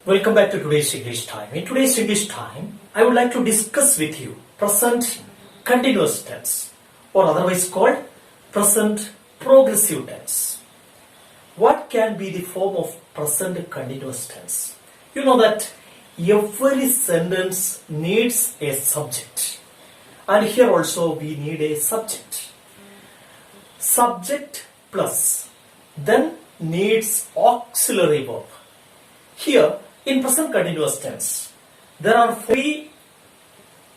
Welcome back to today's English time. In today's English time, I would like to discuss with you present continuous tense, or otherwise called present progressive tense. What can be the form of present continuous tense? You know that every sentence needs a subject, and here also we need a subject. Subject plus then needs auxiliary verb. Here in present continuous tense, there are three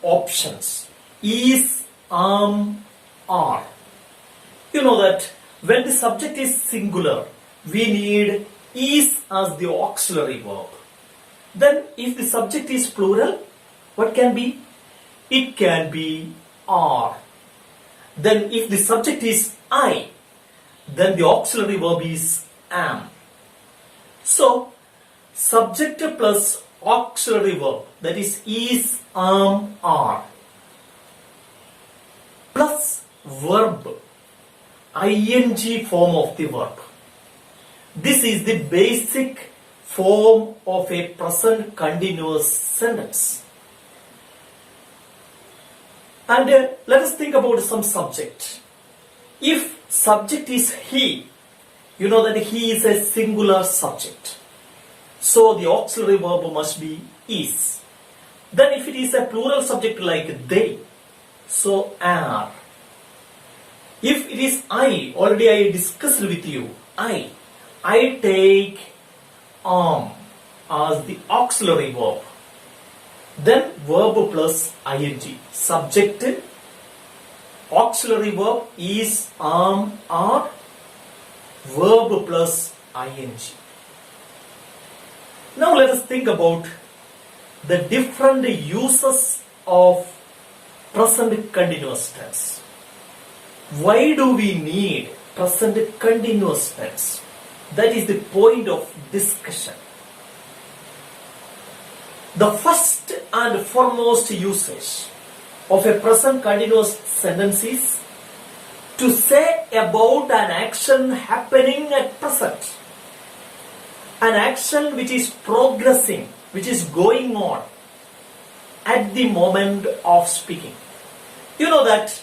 options: is, are. You know that when the subject is singular, we need is as the auxiliary verb. Then if the subject is plural, what can be? It can be are. Then if the subject is I, then the auxiliary verb is am. So subject plus auxiliary verb, that is, are, plus verb, ing form of the verb. This is the basic form of a present continuous sentence. And let us think about some subject. If subject is he, you know that he is a singular subject. So the auxiliary verb must be is. Then if it is a plural subject like they, so are. If it is I, already I discussed with you, I take as the auxiliary verb. Then verb plus ing. Subject, auxiliary verb is, are, verb plus ing. Now let us think about the different uses of present continuous tense. Why do we need present continuous tense? That is the point of discussion. The first and foremost usage of a present continuous sentence is to say about an action happening at present. An action which is progressing, which is going on at the moment of speaking. You know that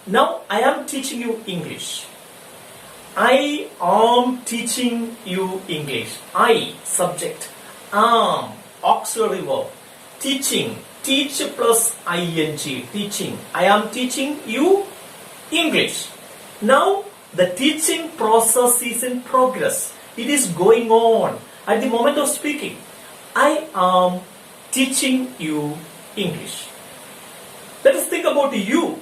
now I am teaching you English. I am teaching you English. I, subject. Am, auxiliary verb. Teaching, teach plus ing, teaching. I am teaching you English. Now the teaching process is in progress. It is going on at the moment of speaking. I am teaching you English. Let us think about you.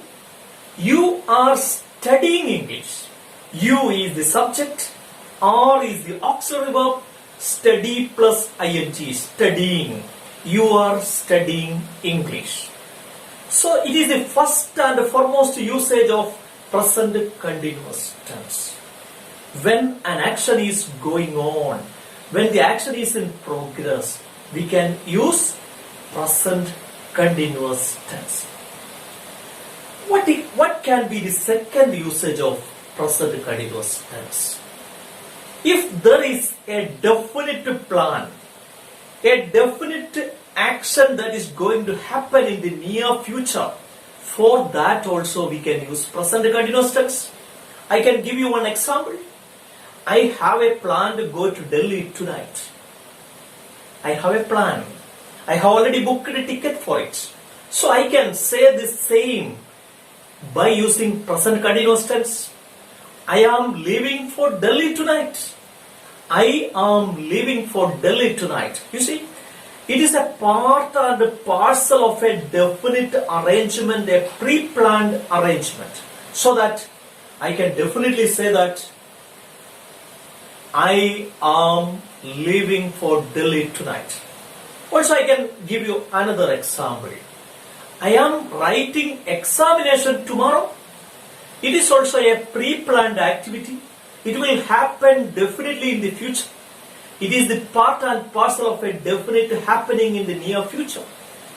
You are studying English. You is the subject, are is the auxiliary verb, study plus ing, studying. You are studying English. So it is the first and foremost usage of present continuous tense. When an action is going on, when the action is in progress, we can use present continuous tense. What can be the second usage of present continuous tense? If there is a definite plan, a definite action that is going to happen in the near future, for that also we can use present continuous tense. I can give you one example. I have a plan to go to Delhi tonight. I have a plan. I have already booked a ticket for it. So I can say the same by using present continuous tense. I am leaving for Delhi tonight. I am leaving for Delhi tonight. You see, it is a part and parcel of a definite arrangement, a pre-planned arrangement. So that I can definitely say that I am leaving for Delhi tonight. Also, I can give you another example. I am writing examination tomorrow. It is also a pre-planned activity. It will happen definitely in the future. It is the part and parcel of a definite happening in the near future.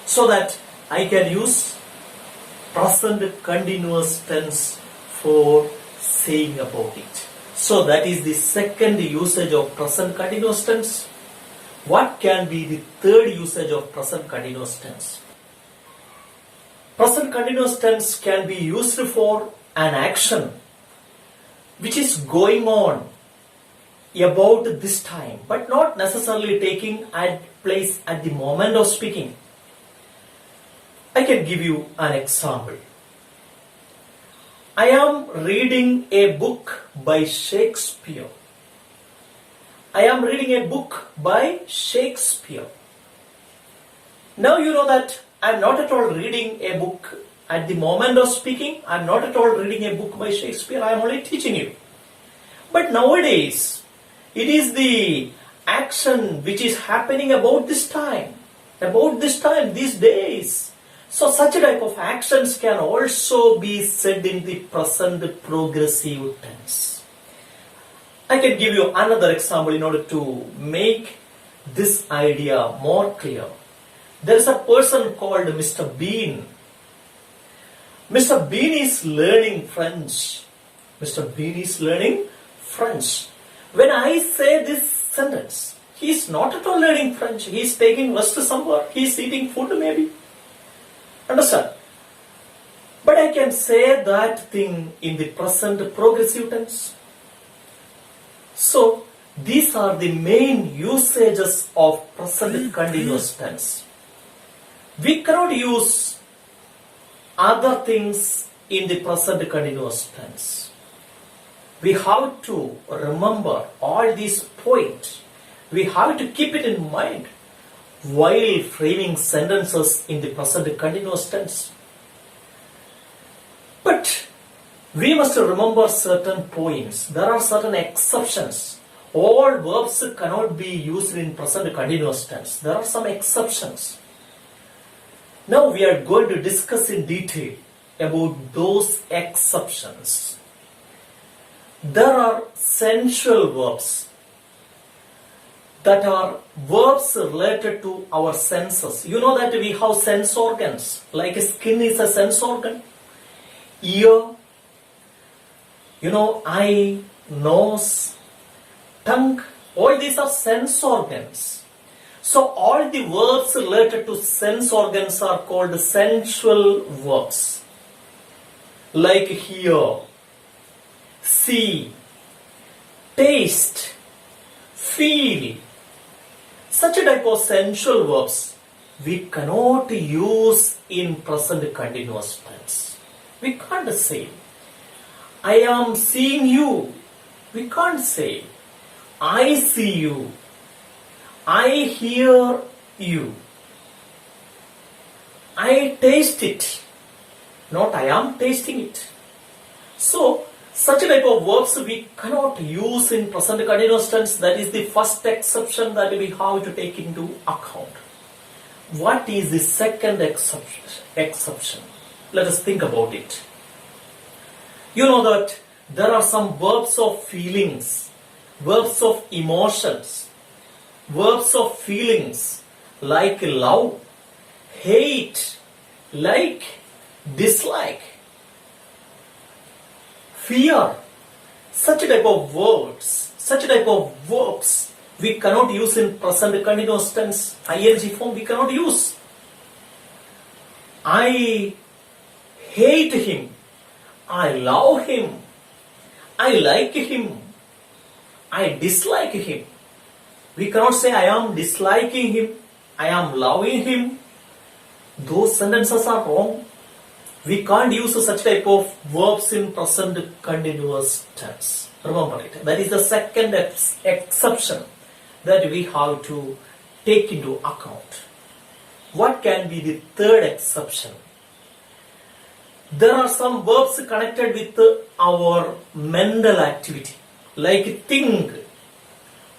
So that I can use present continuous tense for saying about it. So that is the second usage of present continuous tense. What can be the third usage of present continuous tense? Present continuous tense can be used for an action which is going on about this time, but not necessarily taking place at the moment of speaking. I can give you an example. I am reading a book by Shakespeare. I am reading a book by Shakespeare. Now you know that I am not at all reading a book at the moment of speaking. I am not at all reading a book by Shakespeare. I am only teaching you. But nowadays, it is the action which is happening about this time, these days. So such a type of actions can also be said in the present progressive tense. I can give you another example in order to make this idea more clear. There is a person called Mr. Bean. Mr. Bean is learning French. Mr. Bean is learning French. When I say this sentence, he is not at all learning French. He is taking rest somewhere. He is eating food maybe. Understand? But I can say that thing in the present progressive tense. So, these are the main usages of present continuous tense. We cannot use other things in the present continuous tense. We have to remember all these points. We have to keep it in mind while framing sentences in the present continuous tense. But we must remember certain points. There are certain exceptions. All verbs cannot be used in present continuous tense. There are some exceptions. Now we are going to discuss in detail about those exceptions. There are sensual verbs that are verbs related to our senses. You know that we have sense organs, like skin is a sense organ, ear, eye, nose, tongue, all these are sense organs. So all the verbs related to sense organs are called sensual verbs. Like hear, see, taste, feel. Such a type of sensual verbs we cannot use in present continuous tense. We can't say, I am seeing you. We can't say, I see you. I hear you. I taste it. Not I am tasting it. So, such a type of verbs we cannot use in present continuous tense. That is the first exception that we have to take into account. What is the second exception? Let us think about it. You know that there are some verbs of feelings, verbs of emotions, verbs of feelings like love, hate, like, dislike, fear. Such a type of words, such a type of verbs we cannot use in present continuous tense. ing form we cannot use. I hate him. I love him. I like him. I dislike him. We cannot say I am disliking him. I am loving him. Those sentences are wrong. We can't use such type of verbs in present continuous tense. Remember it. That is the second exception that we have to take into account. What can be the third exception? There are some verbs connected with our mental activity, like think.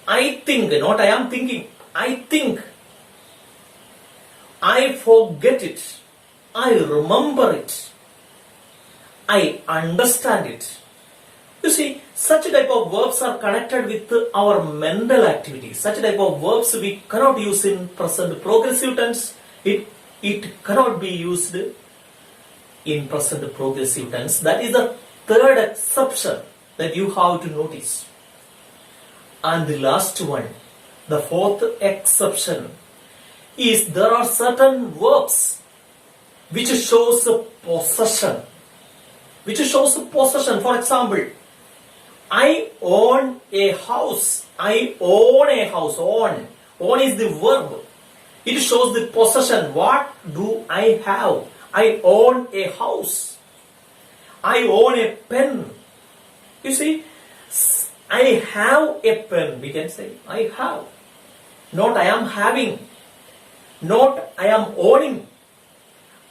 I think, not I am thinking. I think. I forget it. I remember it. I understand it. You see, such type of verbs are connected with our mental activity. Such type of verbs we cannot use in present progressive tense. It cannot be used in present progressive tense. That is the third exception that you have to notice. And the last one, The fourth exception is there are certain verbs which shows possession. Which shows possession. For example, I own a house. I own a house. Own. Own is the verb. It shows the possession. What do I have? I own a house. I own a pen. You see, I have a pen. We can say, I have. Not I am having. Not I am owning.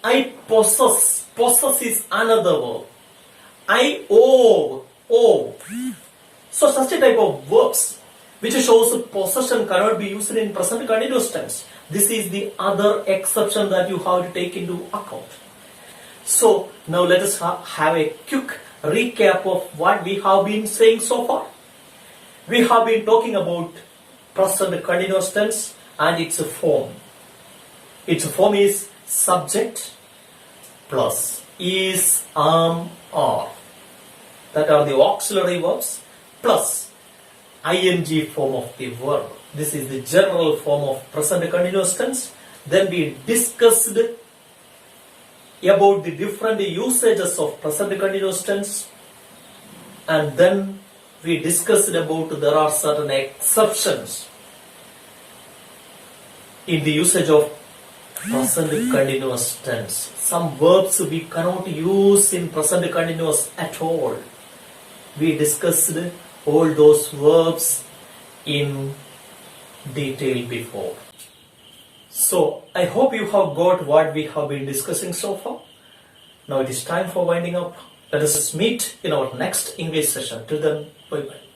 I possess. Possess is another verb. I owe. Owe. So such a type of verbs which shows possession cannot be used in present continuous tense. This is the other exception that you have to take into account. So now let us have a quick recap of what we have been saying so far. We have been talking about present continuous tense and its form. Its form is subject plus is, are. That are the auxiliary verbs plus ing form of the verb. This is the general form of present continuous tense. Then we discussed about the different usages of present continuous tense, and then we discussed about there are certain exceptions in the usage of present continuous tense. Some verbs we cannot use in present continuous at all. We discussed all those verbs in detail before. So, I hope you have got what we have been discussing so far. Now it is time for winding up. Let us meet in our next English session. Till then, bye bye.